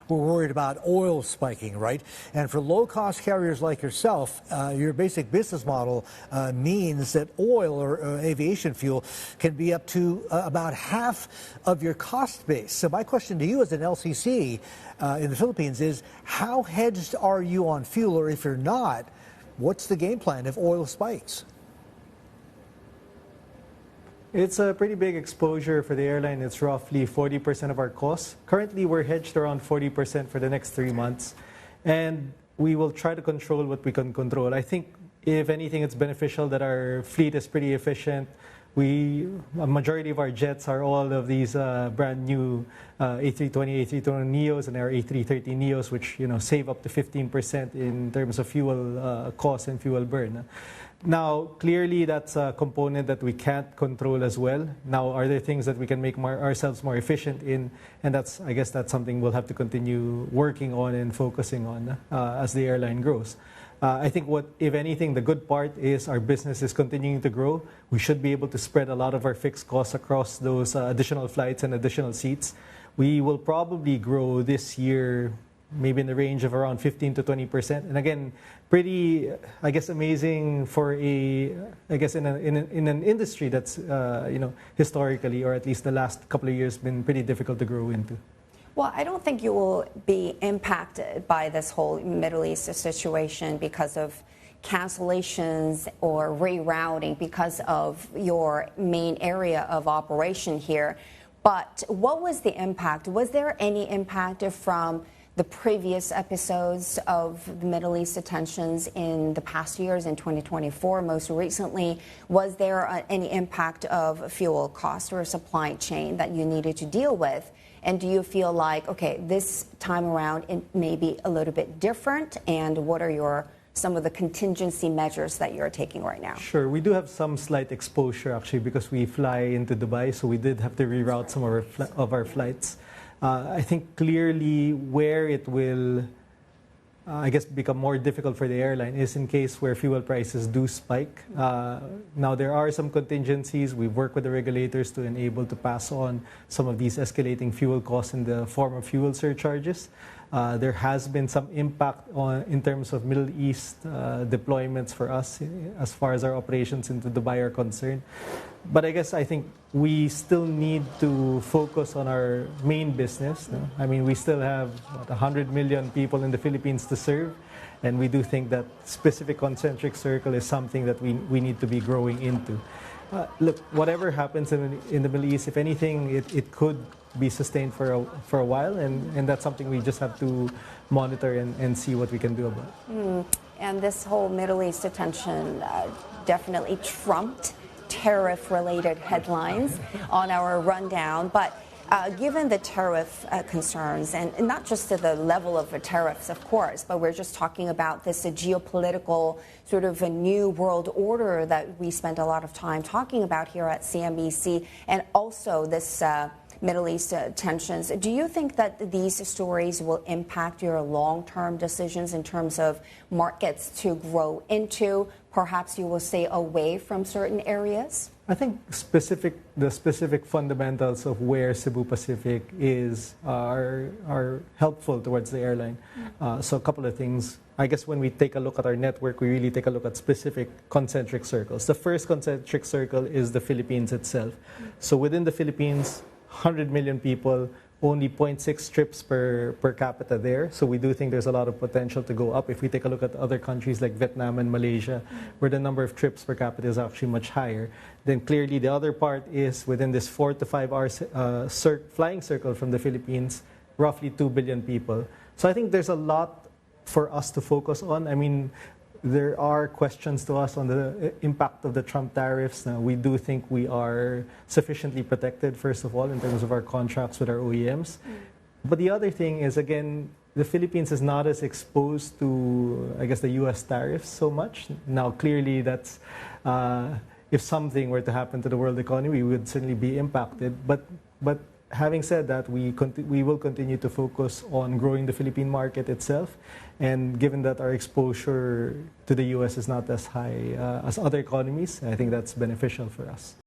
we're worried about oil spiking, right? And for low-cost carriers like yourself, your basic business model means that oil or aviation fuel can be up to about half of your cost base. So my question to you as an LCC in the Philippines is, how hedged are you on fuel? Or if you're not, what's the game plan if oil spikes? It's a pretty big exposure for the airline. It's roughly 40% of our costs. Currently, we're hedged around 40% for the next 3 months. And we will try to control what we can control. I think, if anything, it's beneficial that our fleet is pretty efficient. A majority of our jets are all of these brand new A320, A320neos and our A330neos, which save up to 15% in terms of fuel cost and fuel burn. Now, clearly, that's a component that we can't control as well. Now, are there things that we can make ourselves more efficient in? And I guess that's something we'll have to continue working on and focusing on as the airline grows. I think if anything, the good part is our business is continuing to grow. We should be able to spread a lot of our fixed costs across those additional flights and additional seats. We will probably grow this year maybe in the range of around 15 to 20%. And again, pretty, I guess, amazing for in an industry that's, historically, or at least the last couple of years, been pretty difficult to grow into. Well, I don't think you will be impacted by this whole Middle East situation because of cancellations or rerouting because of your main area of operation here. But what was the impact? Was there any impact from the previous episodes of the Middle East tensions in the past years, in 2024 most recently? Was there any impact of fuel cost or supply chain that you needed to deal with? And do you feel like, okay, this time around it may be a little bit different? And what are some of the contingency measures that you're taking right now? Sure. We do have some slight exposure, actually, because we fly into Dubai, so we did have to reroute some of our flights. I think clearly where it will, become more difficult for the airline is in case where fuel prices do spike. Now, there are some contingencies. We've worked with the regulators to enable to pass on some of these escalating fuel costs in the form of fuel surcharges. There has been some impact in terms of Middle East deployments for us as far as our operations into Dubai are concerned. But I think we still need to focus on our main business. I mean, we still have 100 million people in the Philippines to serve. And we do think that specific concentric circle is something that we need to be growing into. Look, whatever happens in the Middle East, if anything, it could be sustained for a while, and that's something we just have to monitor and see what we can do about it. And this whole Middle East tension definitely trumped tariff-related headlines on our rundown. But given the tariff concerns, and not just to the level of the tariffs, of course, but we're just talking about this geopolitical sort of a new world order that we spent a lot of time talking about here at CNBC, and also this Middle East tensions. Do you think that these stories will impact your long-term decisions in terms of markets to grow into? Perhaps you will stay away from certain areas? I think the specific fundamentals of where Cebu Pacific is are helpful towards the airline. So a couple of things. I guess when we take a look at our network, we really take a look at specific concentric circles. The first concentric circle is the Philippines itself. So within the Philippines, 100 million people, only 0.6 trips per capita there. So we do think there's a lot of potential to go up. If we take a look at other countries like Vietnam and Malaysia, where the number of trips per capita is actually much higher, then clearly the other part is within this 4 to 5 hour flying circle from the Philippines, roughly 2 billion people. So I think there's a lot for us to focus on. I mean, there are questions to us on the impact of the Trump tariffs. Now, we do think we are sufficiently protected, first of all, in terms of our contracts with our OEMs. But the other thing is, again, the Philippines is not as exposed to, I guess, the U.S. tariffs so much. Now, clearly, that's if something were to happen to the world economy, we would certainly be impacted. But having said that, we will continue to focus on growing the Philippine market itself. And given that our exposure to the U.S. is not as high as other economies, I think that's beneficial for us.